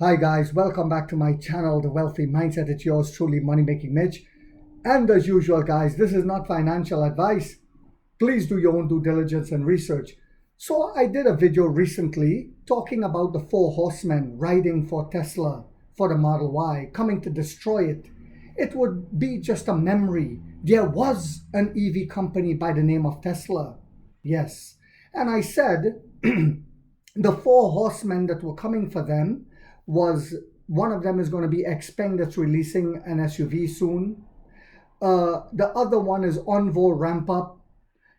Hi guys, welcome back to my channel, The Wealthy Mindset. It's yours truly, Money Making Mitch. And as usual guys, this is not financial advice. Please do your own due diligence and research. So I did a video recently talking about the four horsemen riding for Tesla for the Model Y, coming to destroy it. It would be just a memory. There was an EV company by the name of Tesla. Yes. And I said the four horsemen that were coming for them was, one of them is going to be Xpeng, that's releasing an SUV soon. The other one is Onvo Ramp Up.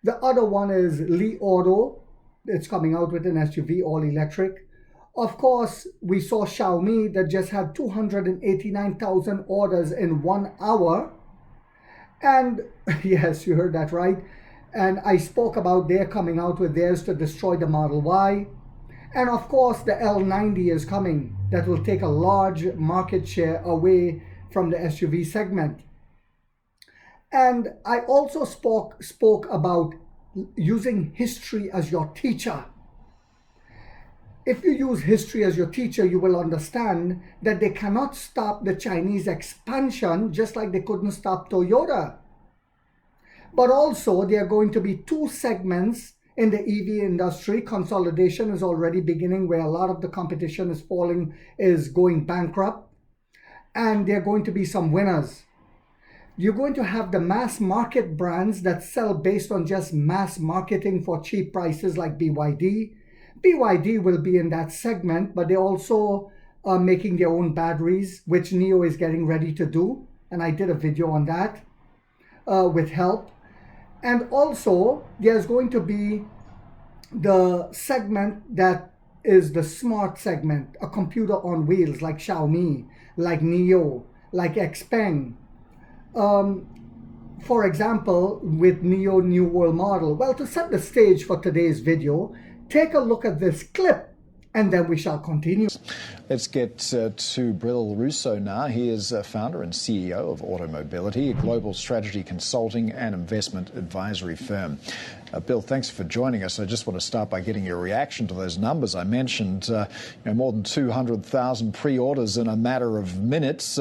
The other one is Li Auto. It's coming out with an SUV, all electric. Of course, we saw Xiaomi that just had 289,000 orders in 1 hour. And yes, you heard that right. And I spoke about their coming out with theirs to destroy the Model Y. And of course, the L90 is coming. That will take a large market share away from the SUV segment. And I also spoke about using history as your teacher. If you use history as your teacher, you will understand that they cannot stop the Chinese expansion just like they couldn't stop Toyota. But also, there are going to be two segments in the EV industry. Consolidation is already beginning, where a lot of the competition is going bankrupt. And there are going to be some winners. You're going to have the mass market brands that sell based on just mass marketing for cheap prices, like BYD. BYD will be in that segment, but they also are making their own batteries, which NIO is getting ready to do. And I did a video on that with help. And also, there's going to be the segment that is the smart segment, a computer on wheels, like Xiaomi, like NIO, like Xpeng. For example, with NIO New World Model. Well, to set the stage for today's video, take a look at this clip, and then we shall continue. Let's get to Bill Russo now. He is founder and CEO of Automobility, a global strategy consulting and investment advisory firm. Bill, thanks for joining us. I just want to start by getting your reaction to those numbers. I mentioned more than 200,000 pre-orders in a matter of minutes.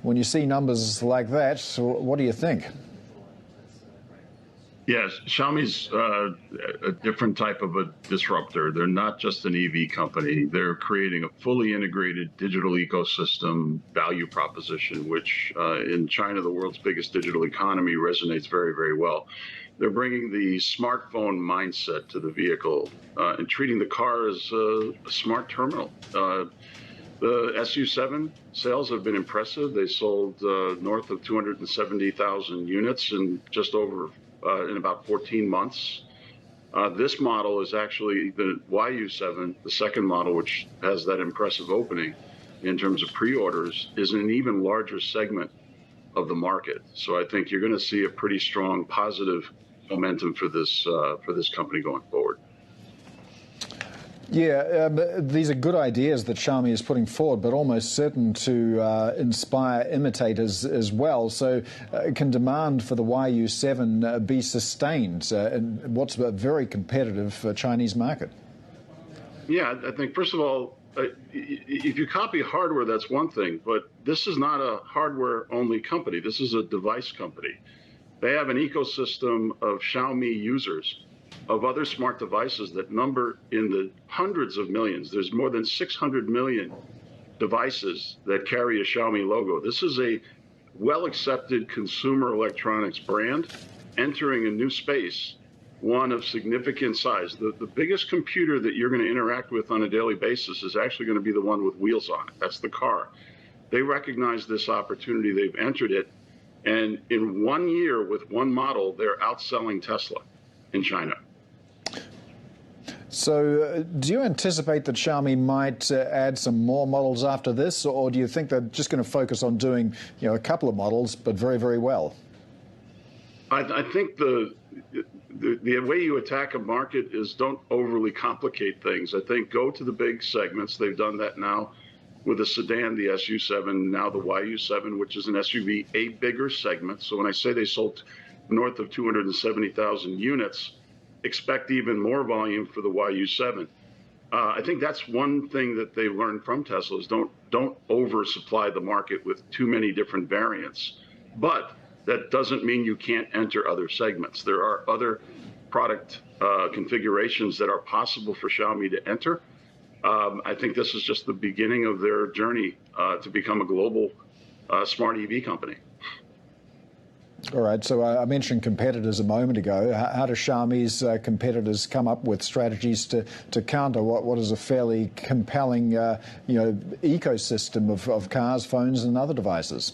When you see numbers like that, what do you think? Yes, Xiaomi's a different type of a disruptor. They're not just an EV company. They're creating a fully integrated digital ecosystem value proposition, which in China, the world's biggest digital economy, resonates very, very well. They're bringing the smartphone mindset to the vehicle and treating the car as a smart terminal. The SU7 sales have been impressive. They sold north of 270,000 units in just over in about 14 months. This model is actually the YU7, the second model, which has that impressive opening in terms of pre-orders, is an even larger segment of the market. So I think you're going to see a pretty strong positive momentum for this company going forward. Yeah, these are good ideas that Xiaomi is putting forward, but almost certain to inspire imitators as well. So can demand for the YU7 be sustained in what's a very competitive Chinese market? Yeah, I think, first of all, if you copy hardware, that's one thing, but this is not a hardware-only company. This is a device company. They have an ecosystem of Xiaomi users, of other smart devices that number in the hundreds of millions. There's more than 600 million devices that carry a Xiaomi logo. This is a well-accepted consumer electronics brand entering a new space, one of significant size. The biggest computer that you're going to interact with on a daily basis is actually going to be the one with wheels on it. That's the car. They recognize this opportunity. They've entered it. And in 1 year with one model, they're outselling Tesla in China. So do you anticipate that Xiaomi might add some more models after this, or do you think they're just going to focus on doing a couple of models, but very, very well? I think the way you attack a market is don't overly complicate things. I think go to the big segments. They've done that now with the sedan, the SU7, now the YU7, which is an SUV, a bigger segment. So when I say they sold north of 270,000 units, expect even more volume for the YU7. I think that's one thing that they learned from Tesla is don't oversupply the market with too many different variants. But that doesn't mean you can't enter other segments. There are other product configurations that are possible for Xiaomi to enter. I think this is just the beginning of their journey to become a global smart EV company. All right, so I mentioned competitors a moment ago. How do Xiaomi's competitors come up with strategies to counter what is a fairly compelling ecosystem of cars, phones and other devices?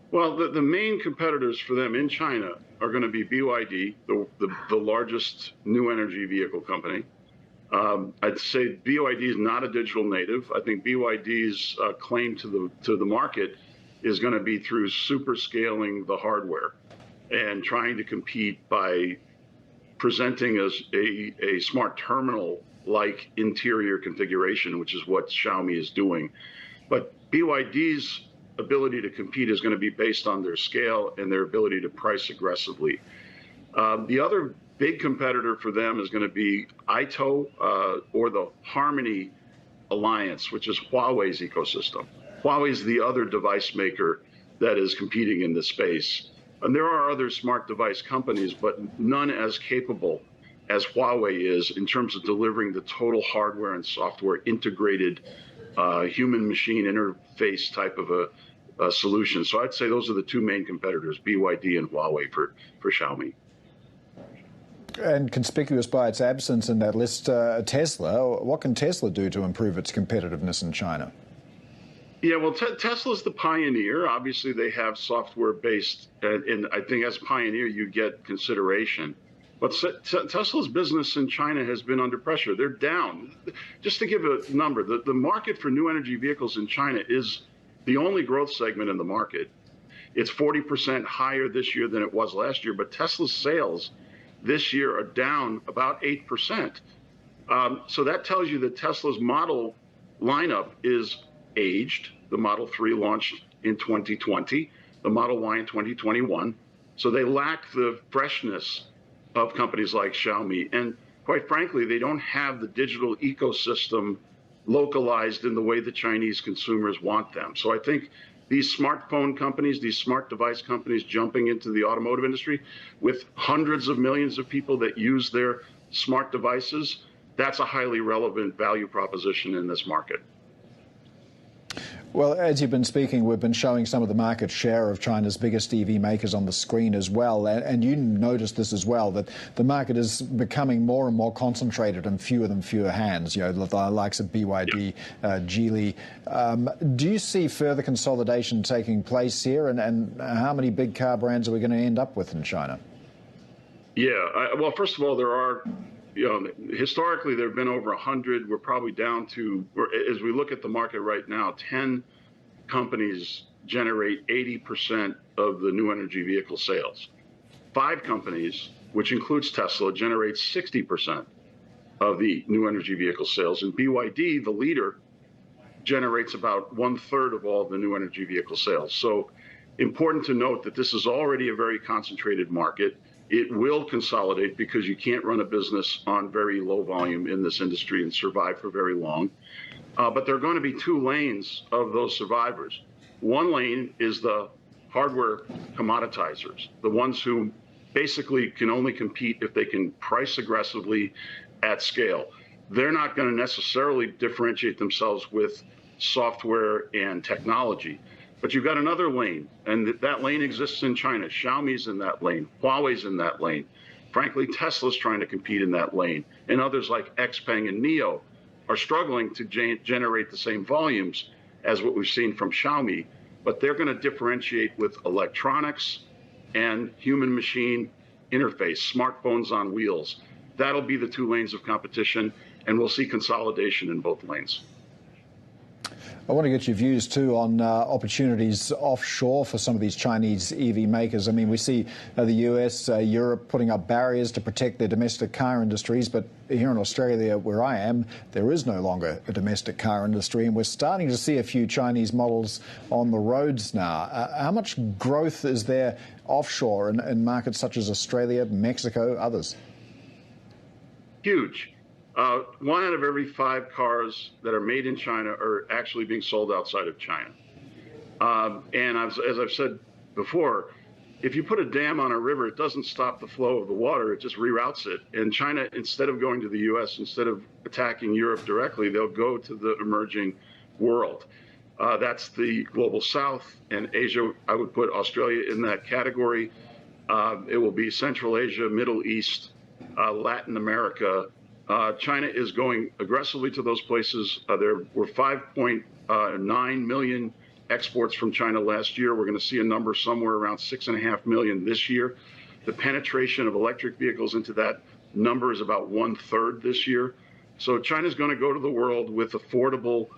Well, the main competitors for them in China are going to be BYD, the largest new energy vehicle company. I'd say BYD is not a digital native. I think BYD's claim to the market is going to be through super scaling the hardware and trying to compete by presenting as a smart terminal like interior configuration, which is what Xiaomi is doing. But BYD's ability to compete is going to be based on their scale and their ability to price aggressively. The other big competitor for them is going to be Ito or the Harmony Alliance, which is Huawei's ecosystem. Huawei is the other device maker that is competing in this space. And there are other smart device companies, but none as capable as Huawei is in terms of delivering the total hardware and software integrated human-machine interface type of a solution. So I'd say those are the two main competitors, BYD and Huawei for Xiaomi. And conspicuous by its absence in that list, Tesla. What can Tesla do to improve its competitiveness in China? Yeah, well, Tesla's the pioneer. Obviously, they have software-based, and I think as pioneer, you get consideration. But Tesla's business in China has been under pressure. They're down. Just to give a number, the market for new energy vehicles in China is the only growth segment in the market. It's 40% higher this year than it was last year, but Tesla's sales this year are down about 8%. So that tells you that Tesla's model lineup is aged. The Model 3 launched in 2020, the Model Y in 2021. So they lack the freshness of companies like Xiaomi. And quite frankly, they don't have the digital ecosystem localized in the way the Chinese consumers want them. So I think these smartphone companies, these smart device companies jumping into the automotive industry with hundreds of millions of people that use their smart devices, that's a highly relevant value proposition in this market. Well, as you've been speaking, we've been showing some of the market share of China's biggest EV makers on the screen as well. And you noticed this as well, that the market is becoming more and more concentrated in fewer and fewer hands, the likes of BYD, Geely. Do you see further consolidation taking place here? And how many big car brands are we going to end up with in China? Yeah, well, first of all, there are historically, there have been over 100. We're probably down to, as we look at the market right now, 10 companies generate 80% of the new energy vehicle sales. 5 companies, which includes Tesla, generate 60% of the new energy vehicle sales. And BYD, the leader, generates about 1/3 of all the new energy vehicle sales. So important to note that this is already a very concentrated market. It will consolidate because you can't run a business on very low volume in this industry and survive for very long. But there are going to be 2 lanes of those survivors. One lane is the hardware commoditizers, the ones who basically can only compete if they can price aggressively at scale. They're not going to necessarily differentiate themselves with software and technology. But you've got another lane, and that lane exists in China. Xiaomi's in that lane. Huawei's in that lane. Frankly, Tesla's trying to compete in that lane. And others like XPeng and NIO are struggling to generate the same volumes as what we've seen from Xiaomi. But they're going to differentiate with electronics and human-machine interface, smartphones on wheels. That'll be the 2 lanes of competition, and we'll see consolidation in both lanes. I want to get your views, too, on opportunities offshore for some of these Chinese EV makers. I mean, we see the US, Europe putting up barriers to protect their domestic car industries. But here in Australia, where I am, there is no longer a domestic car industry. And we're starting to see a few Chinese models on the roads now. How much growth is there offshore in markets such as Australia, Mexico, others? Huge. One out of every 5 cars that are made in China are actually being sold outside of China. And as I've said before, if you put a dam on a river, it doesn't stop the flow of the water, it just reroutes it. And China, instead of going to the US, instead of attacking Europe directly, they'll go to the emerging world. That's the global south, and Asia, I would put Australia in that category. It will be Central Asia, Middle East, Latin America. China is going aggressively to those places. There were 5.9 million exports from China last year. We're going to see a number somewhere around 6.5 million this year. The penetration of electric vehicles into that number is about 1/3 this year. So China's going to go to the world with affordable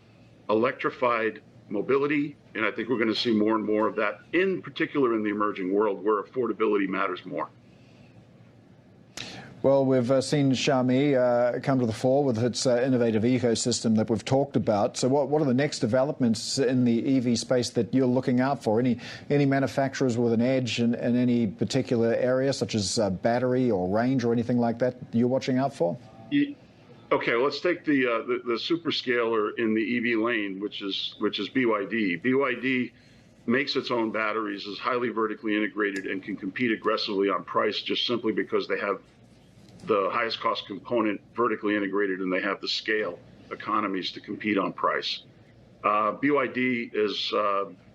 electrified mobility, and I think we're going to see more and more of that, in particular in the emerging world where affordability matters more. Well, we've seen Xiaomi come to the fore with its innovative ecosystem that we've talked about. So what are the next developments in the EV space that you're looking out for? Any manufacturers with an edge in any particular area, such as battery or range or anything like that you're watching out for? Okay, let's take the superscaler in the EV lane, which is BYD. BYD makes its own batteries, is highly vertically integrated, and can compete aggressively on price just simply because they have the highest cost component vertically integrated, and they have the scale economies to compete on price. BYD is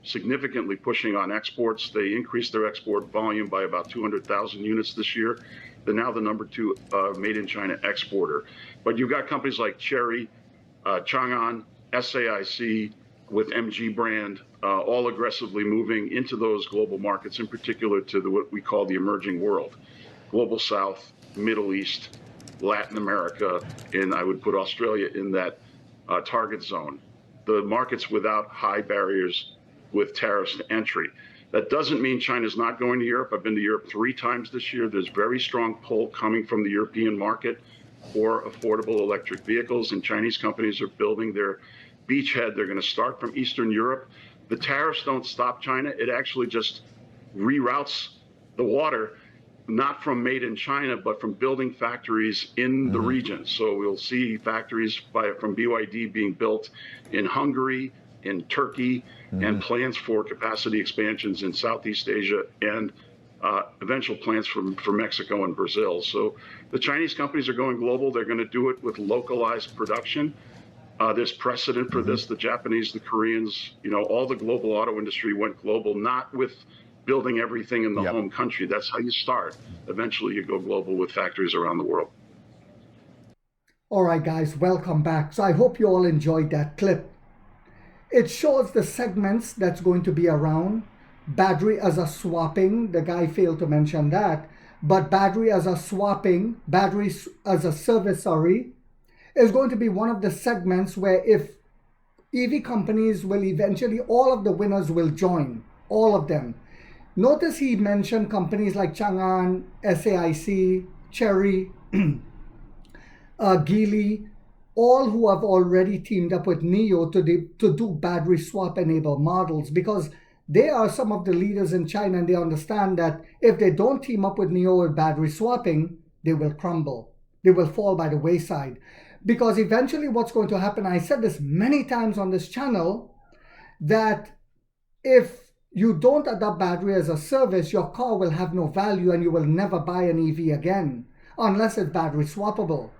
significantly pushing on exports. They increased their export volume by about 200,000 units this year. They're now the number 2 made in China exporter. But you've got companies like Chery, Chang'an, SAIC with MG brand, all aggressively moving into those global markets, in particular to what we call the emerging world, global south, Middle East, Latin America, and I would put Australia in that target zone. The markets without high barriers with tariffs to entry. That doesn't mean China's not going to Europe. I've been to Europe 3 times this year. There's very strong pull coming from the European market for affordable electric vehicles, and Chinese companies are building their beachhead. They're going to start from Eastern Europe. The tariffs don't stop China. It actually just reroutes the water, not from made in China, but from building factories in the region. So we'll see factories from BYD being built in Hungary, in Turkey, and plans for capacity expansions in Southeast Asia, and eventual plans for Mexico and Brazil. So the Chinese companies are going global. They're going to do it with localized production. There's precedent for this. The Japanese, the Koreans, all the global auto industry went global, not with building everything in the home country. That's how you start. Eventually you go global with factories around the world. All right, guys, welcome back. So I hope you all enjoyed that clip. It shows the segments that's going to be around. Battery as a swapping, the guy failed to mention that, but battery as a swapping, battery as a service, is going to be one of the segments where if EV companies will eventually, all of the winners will join, all of them. Notice he mentioned companies like Chang'an, SAIC, Chery, Geely, all who have already teamed up with NIO to do battery swap enabled models, because they are some of the leaders in China, and they understand that if they don't team up with NIO with battery swapping, they will crumble. They will fall by the wayside. Because eventually what's going to happen, I said this many times on this channel, that if you don't adopt battery as a service, your car will have no value and you will never buy an EV again, unless it's battery swappable.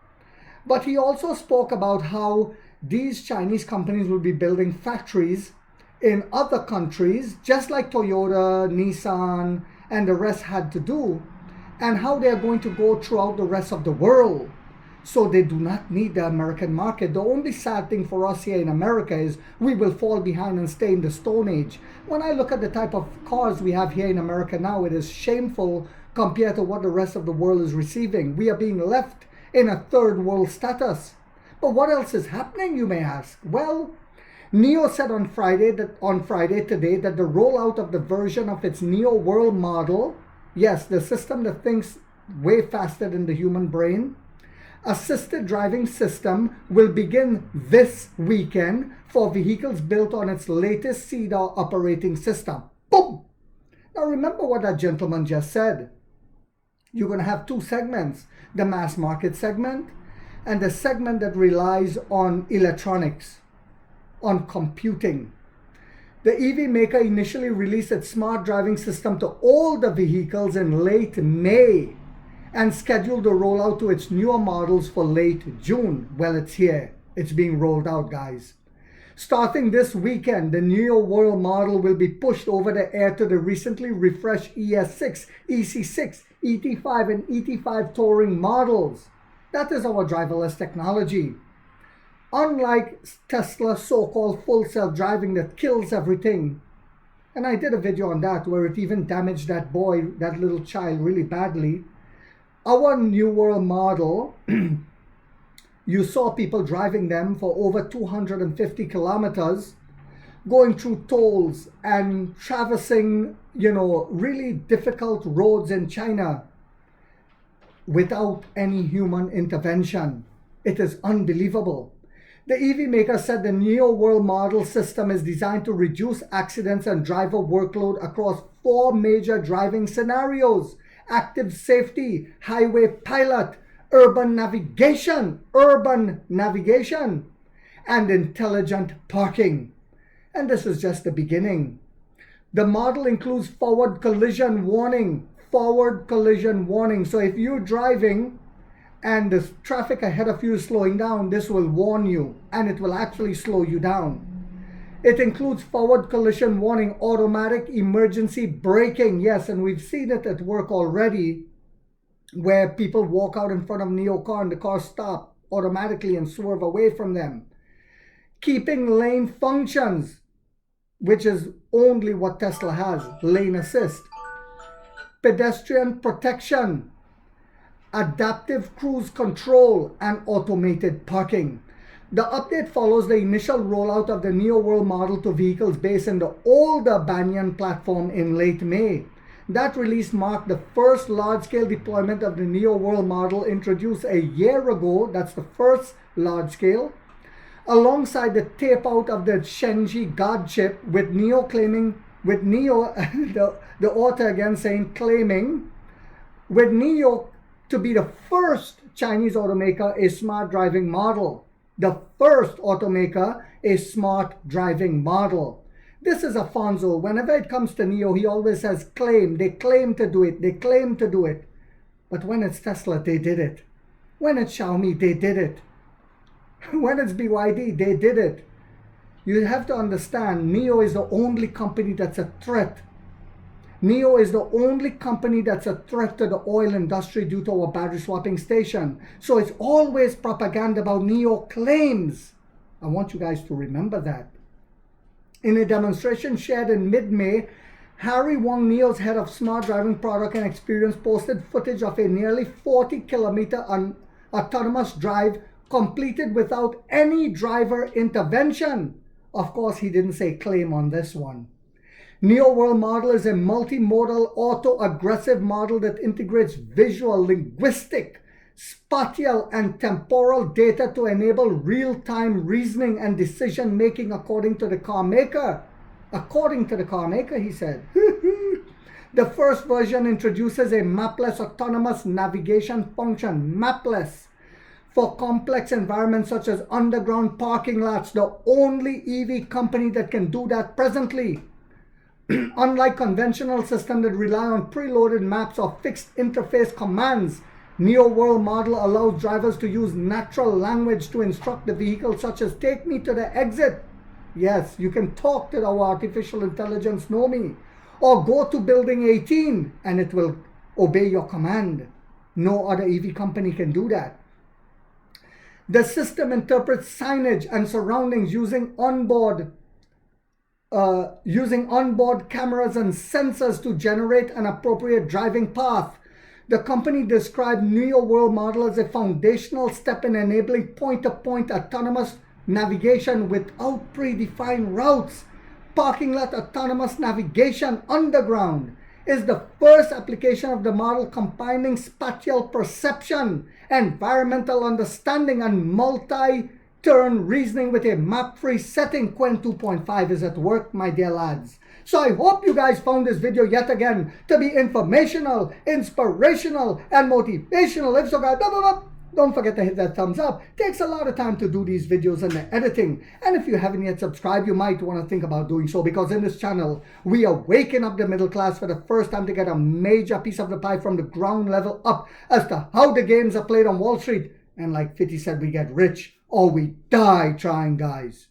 But he also spoke about how these Chinese companies will be building factories in other countries, just like Toyota, Nissan, and the rest had to do, and how they're going to go throughout the rest of the world. So they do not need the American market. The only sad thing for us here in America is we will fall behind and stay in the Stone Age. When I look at the type of cars we have here in America now, it is shameful compared to what the rest of the world is receiving. We are being left in a third world status. But what else is happening, you may ask? Well, NIO said on Friday today that the rollout of the version of its NIO World model, yes, the system that thinks way faster than the human brain, assisted driving system, will begin this weekend for vehicles built on its latest CEDAR operating system. Boom! Now remember what that gentleman just said. You're going to have 2 segments, the mass market segment and the segment that relies on electronics, on computing. The EV maker initially released its smart driving system to all the vehicles in late May and scheduled the rollout to its newer models for late June. Well, it's here. It's being rolled out, guys. Starting this weekend, the Neo World model will be pushed over the air to the recently refreshed ES6, EC6, ET5, and ET5 Touring models. That is our driverless technology. Unlike Tesla's so-called full self-driving that kills everything, and I did a video on that where it even damaged that boy, that little child, really badly. Our New World model, you saw people driving them for over 250 kilometers, going through tolls and traversing, really difficult roads in China without any human intervention. It is unbelievable. The EV maker said the Neo World model system is designed to reduce accidents and driver workload across 4 major driving scenarios: active safety, highway pilot, urban navigation, and intelligent parking. And this is just the beginning. The model includes forward collision warning. So if you're driving and the traffic ahead of you is slowing down, this will warn you, and it will actually slow you down. It includes forward collision warning, automatic emergency braking. Yes, and we've seen it at work already, where people walk out in front of Neo car and the car stop automatically and swerve away from them. Keeping lane functions, which is only what Tesla has, lane assist. Pedestrian protection, adaptive cruise control, and automated parking. The update follows the initial rollout of the Neo World model to vehicles based in the older Banyan platform in late May. That release marked the first large-scale deployment of the Neo World model introduced a year ago. That's the first large-scale, alongside the tape-out of the Shenji God chip, with Neo, the author again saying claiming, with Neo to be the first Chinese automaker a smart driving model. The first automaker a smart driving model. This is Afonso. Whenever it comes to Neo, he always says claim. They claim to do it. They claim to do it. But when it's Tesla, they did it. When it's Xiaomi, they did it. When it's BYD, they did it. You have to understand, Neo is the only company that's a threat. Neo is the only company that's a threat to the oil industry due to our battery swapping station. So it's always propaganda about Neo claims. I want you guys to remember that. In a demonstration shared in mid-May, Harry Wong, Neo's head of smart driving product and experience, posted footage of a nearly 40-kilometer autonomous drive completed without any driver intervention. Of course, he didn't say claim on this one. Neo World model is a multimodal auto-aggressive model that integrates visual, linguistic, spatial, and temporal data to enable real-time reasoning and decision-making according to the car maker. According to the car maker, he said. The first version introduces a mapless autonomous navigation function, mapless, for complex environments such as underground parking lots, the only EV company that can do that presently. Unlike conventional systems that rely on preloaded maps or fixed interface commands, Neo World model allows drivers to use natural language to instruct the vehicle, such as take me to the exit. Yes, you can talk to our artificial intelligence, know me. Or go to building 18 and it will obey your command. No other EV company can do that. The system interprets signage and surroundings using onboard cameras and sensors to generate an appropriate driving path. The company described Neo World model as a foundational step in enabling point-to-point autonomous navigation without predefined routes. Parking lot autonomous navigation underground is the first application of the model combining spatial perception, environmental understanding, and multi-turn reasoning with a map-free setting. Quen 2.5 is at work, my dear lads. So I hope you guys found this video yet again to be informational, inspirational, and motivational. If so, guys, Don't forget to hit that thumbs up. Takes a lot of time to do these videos and the editing. And if you haven't yet subscribed, you might want to think about doing so, because in this channel, we are waking up the middle class for the first time to get a major piece of the pie from the ground level up as to how the games are played on Wall Street. And like 50 said, we get rich or we die trying, guys.